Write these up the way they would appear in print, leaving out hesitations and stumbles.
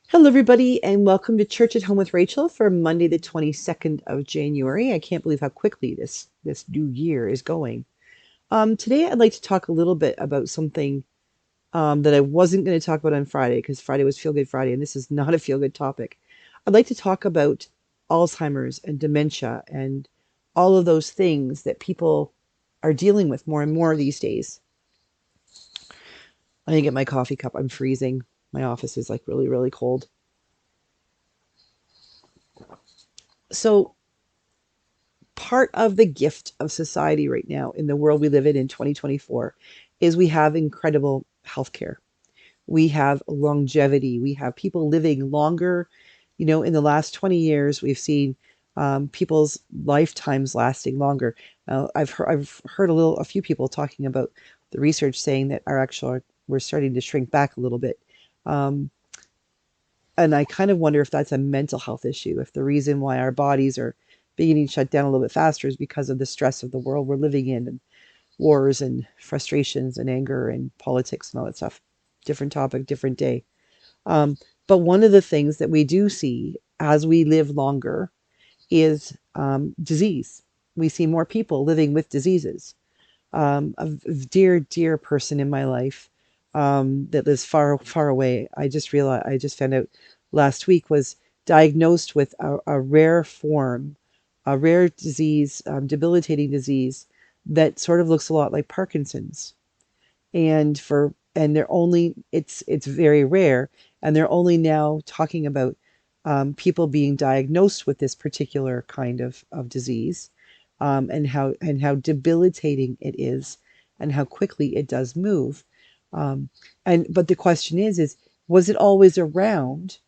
Hello, everybody, and welcome to Church at Home with Rachel for Monday, the 22nd of January. I can't believe how quickly this new year is going. Today, I'd like to talk a little bit about something that I wasn't going to talk about on Friday because Friday was Feel Good Friday, and this is not a feel good topic. I'd like to talk about Alzheimer's and dementia and all of those things that people are dealing with more and more these days. I need to get my coffee cup. I'm freezing. My office is like really, really cold. So, part of the gift of society right now in the world we live in 2024 is we have incredible healthcare. We have longevity. We have people living longer. In the last 20 years, we've seen people's lifetimes lasting longer. I've heard a few people talking about the research saying that we're starting to shrink back a little bit. Um, and I kind of wonder if that's a mental health issue, if the reason why our bodies are beginning to shut down a little bit faster is because of the stress of the world we're living in, and wars and frustrations and anger and politics and all that stuff. Different topic, different day. Um, but one of the things that we do see as we live longer is disease. We see more people living with diseases. A dear, dear person in my life that lives far, far away. I just found out last week was diagnosed with a rare form, a rare disease, debilitating disease that sort of looks a lot like Parkinson's. And they're only it's very rare, and they're only now talking about people being diagnosed with this particular kind of disease, and how debilitating it is, and how quickly it does move. And but the question is was it always around,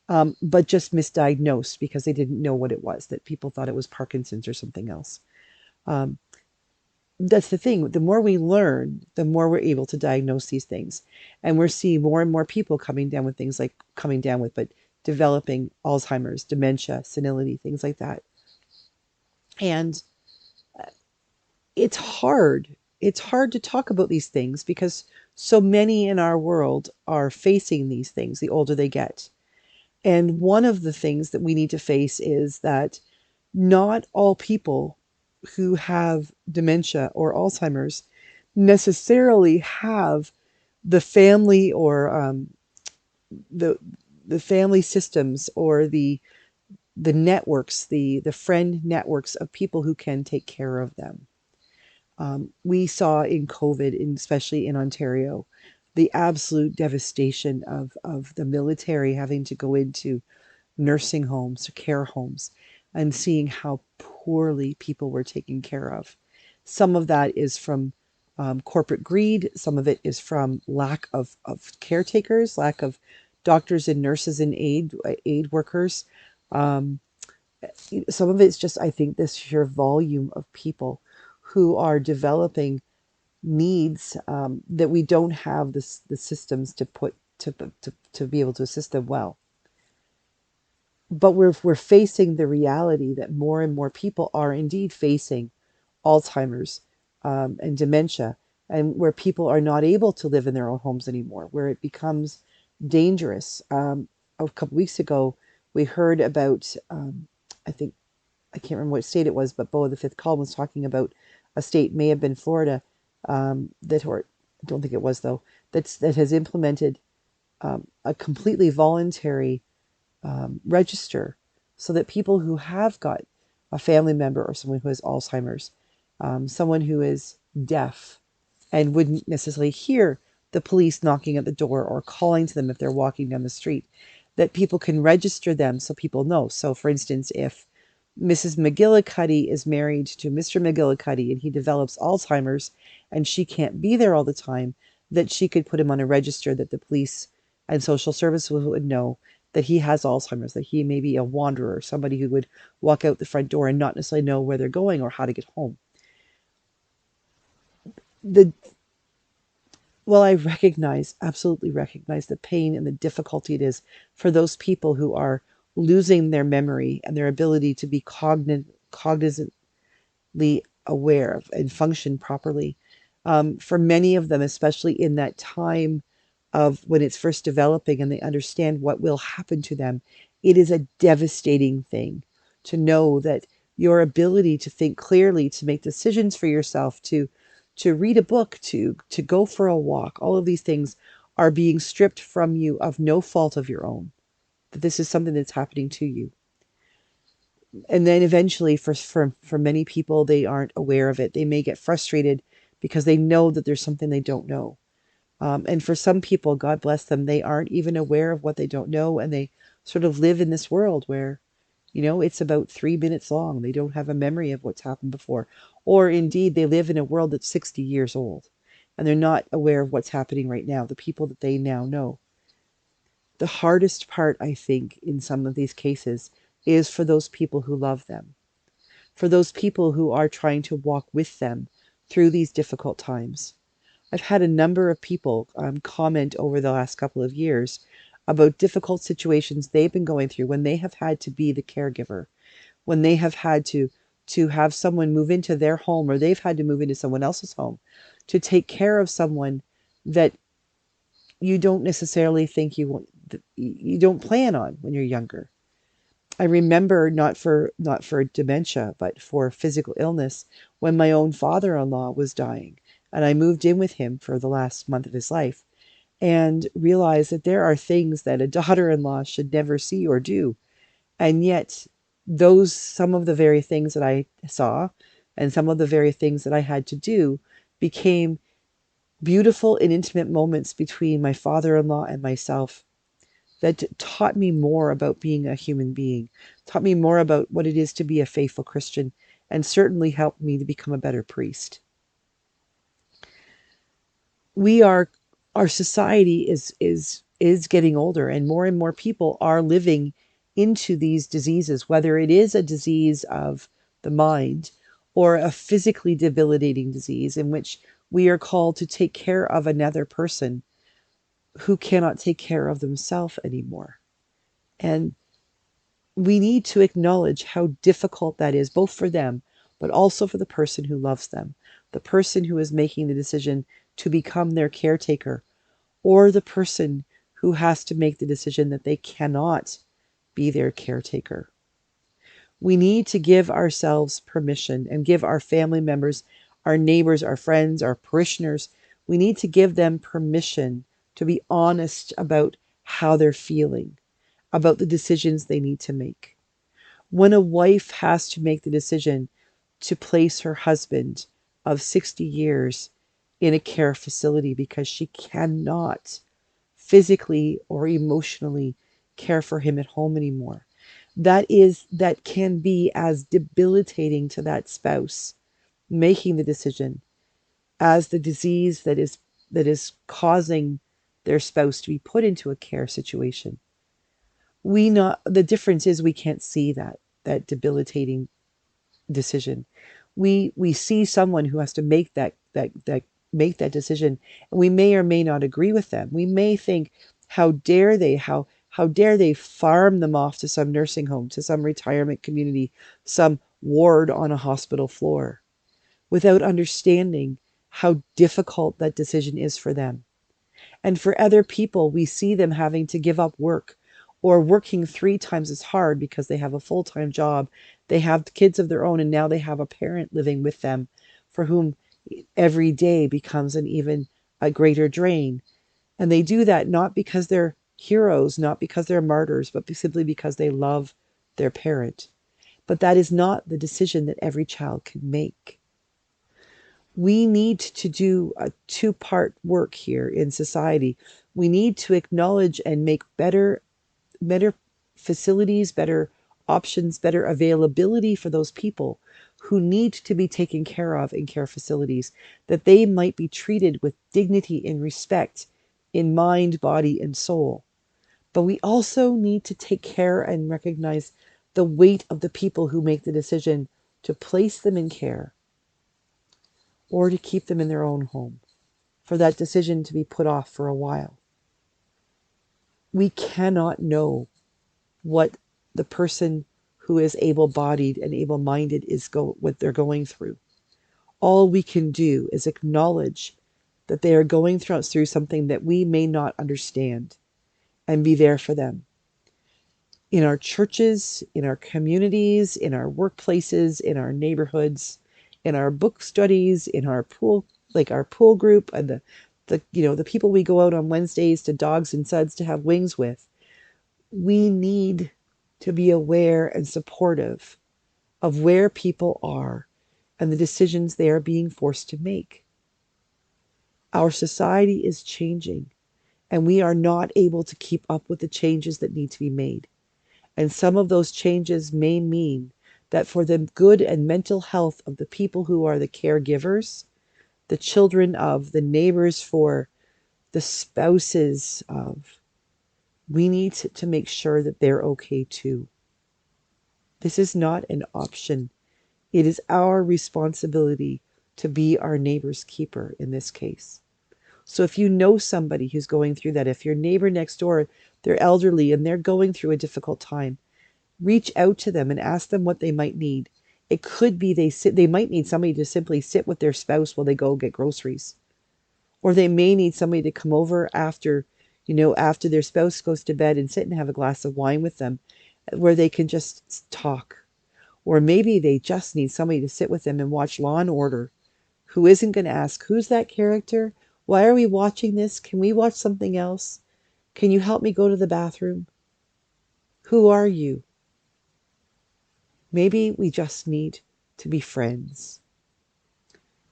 but just misdiagnosed because they didn't know what it was, that people thought it was Parkinson's or something else. Um, that's the thing. The more we learn, the more we're able to diagnose these things. And we're seeing more and more people but developing Alzheimer's, dementia, senility, things like that. And it's hard. It's hard to talk about these things because so many in our world are facing these things the older they get. And one of the things that we need to face is that not all people who have dementia or Alzheimer's necessarily have the family, or the the family systems, or the networks, the friend networks of people who can take care of them. We saw in COVID, especially in Ontario, the absolute devastation of the military having to go into nursing homes, care homes, and seeing how poorly people were taken care of. Some of that is from corporate greed. Some of it is from lack of caretakers, lack of doctors and nurses and aid workers. Um, some of it's just, I think, this sheer volume of people who are developing needs, that we don't have the systems to be able to assist them well. But we're facing the reality that more and more people are indeed facing Alzheimer's, and dementia, and where people are not able to live in their own homes anymore, where it becomes dangerous. A couple weeks ago, we heard about, I think, I can't remember what state it was, but Bo, the fifth column, was talking about a state, may have been Florida, or I don't think it was though, that has implemented a completely voluntary register, so that people who have got a family member or someone who has Alzheimer's, someone who is deaf and wouldn't necessarily hear the police knocking at the door or calling to them if they're walking down the street, that people can register them so people know. So, for instance, if Mrs. McGillicuddy is married to Mr. McGillicuddy and he develops Alzheimer's and she can't be there all the time, that she could put him on a register, that the police and social services would know that he has Alzheimer's, that he may be a wanderer, somebody who would walk out the front door and not necessarily know where they're going or how to get home. The Well, I absolutely recognize the pain and the difficulty it is for those people who are losing their memory and their ability to be cognizantly aware of and function properly. For many of them, especially in that time of when it's first developing and they understand what will happen to them, it is a devastating thing to know that your ability to think clearly, to make decisions for yourself, to read a book, to go for a walk, all of these things are being stripped from you of no fault of your own. That this is something that's happening to you. And then eventually for many people, they aren't aware of it. They may get frustrated because they know that there's something they don't know. And for some people, God bless them, they aren't even aware of what they don't know, and they sort of live in this world where, it's about 3 minutes long. They don't have a memory of what's happened before. Or indeed, they live in a world that's 60 years old, and they're not aware of what's happening right now, the people that they now know. The hardest part, I think, in some of these cases is for those people who love them, for those people who are trying to walk with them through these difficult times. I've had a number of people comment over the last couple of years about difficult situations they've been going through when they have had to be the caregiver, when they have had to have someone move into their home, or they've had to move into someone else's home to take care of someone that you don't necessarily think you don't plan on when you're younger. I remember not for dementia, but for physical illness, when my own father-in-law was dying, and I moved in with him for the last month of his life, and realized that there are things that a daughter-in-law should never see or do, and yet some of the very things that I saw, and some of the very things that I had to do, became beautiful and intimate moments between my father-in-law and myself that taught me more about being a human being, taught me more about what it is to be a faithful Christian, and certainly helped me to become a better priest. We are Our society is getting older, and more people are living into these diseases, whether it is a disease of the mind or a physically debilitating disease in which we are called to take care of another person who cannot take care of themselves anymore. And we need to acknowledge how difficult that is, both for them, but also for the person who loves them, the person who is making the decision to become their caretaker, or the person who has to make the decision that they cannot be their caretaker. We need to give ourselves permission and give our family members, our neighbors, our friends, our parishioners, we need to give them permission to be honest about how they're feeling, about the decisions they need to make. When a wife has to make the decision to place her husband of 60 years in a care facility because she cannot physically or emotionally care for him at home anymore, that can be as debilitating to that spouse making the decision as the disease that is causing their spouse to be put into a care situation. The difference is we can't see that debilitating decision. We see someone who has to make that decision, and we may or may not agree with them. We may think, how dare they farm them off to some nursing home, to some retirement community, some ward on a hospital floor, without understanding how difficult that decision is for them. And for other people, we see them having to give up work or working 3 times as hard because they have a full-time job, they have kids of their own, and now they have a parent living with them for whom every day becomes an even a greater drain. And they do that not because they're heroes, not because they're martyrs, but simply because they love their parent. But that is not the decision that every child can make. We need to do a two-part work here in society. We need to acknowledge and make better facilities, better options, better availability for those people who need to be taken care of in care facilities, that they might be treated with dignity and respect in mind, body, and soul. But we also need to take care and recognize the weight of the people who make the decision to place them in care or to keep them in their own home, for that decision to be put off for a while. We cannot know what the person who is able-bodied and able-minded what they're going through. All we can do is acknowledge that they are going through something that we may not understand, and be there for them in our churches, in our communities, in our workplaces, in our neighborhoods, in our book studies, in our pool, like our pool group, and the people we go out on Wednesdays to Dogs and Suds to have wings with. We need to be aware and supportive of where people are and the decisions they are being forced to make. Our society is changing, and we are not able to keep up with the changes that need to be made. And some of those changes may mean that for the good and mental health of the people who are the caregivers, the children of, the neighbors for, the spouses of, we need to make sure that they're okay too. This is not an option. It is our responsibility to be our neighbor's keeper in this case. So if you know somebody who's going through that, if your neighbor next door, they're elderly and they're going through a difficult time, reach out to them and ask them what they might need. It could be they might need somebody to simply sit with their spouse while they go get groceries. Or they may need somebody to come over after their spouse goes to bed and sit and have a glass of wine with them where they can just talk. Or maybe they just need somebody to sit with them and watch Law and Order, who isn't going to ask, who's that character? Why are we watching this? Can we watch something else? Can you help me go to the bathroom? Who are you? Maybe we just need to be friends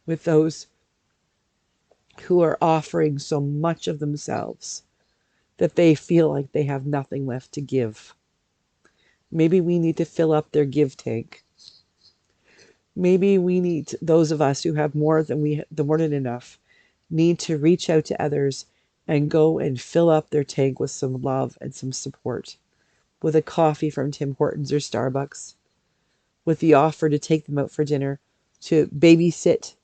with those who are offering so much of themselves that they feel like they have nothing left to give. Maybe we need to fill up their give tank. Maybe those of us who have more than enough need to reach out to others and go and fill up their tank with some love and some support, with a coffee from Tim Hortons or Starbucks, with the offer to take them out for dinner, to babysit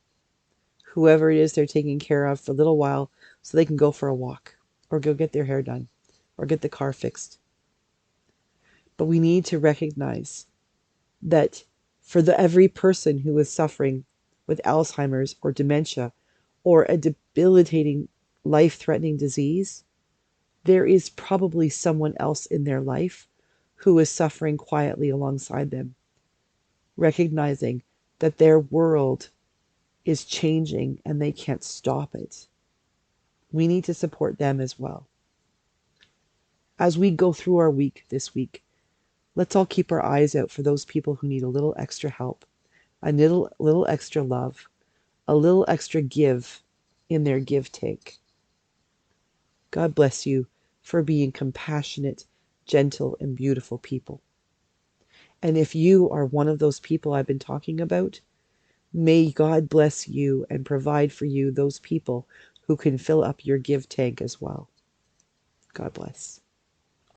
whoever it is they're taking care of for a little while so they can go for a walk or go get their hair done or get the car fixed. But we need to recognize that for every person who is suffering with Alzheimer's or dementia or a debilitating, life-threatening disease, there is probably someone else in their life who is suffering quietly alongside them, recognizing that their world is changing and they can't stop it. We need to support them as well. As we go through our week this week, let's all keep our eyes out for those people who need a little extra help, a little extra love, a little extra give in their give tank. God bless you for being compassionate, gentle, and beautiful people. And if you are one of those people I've been talking about, may God bless you and provide for you those people who can fill up your give tank as well. God bless.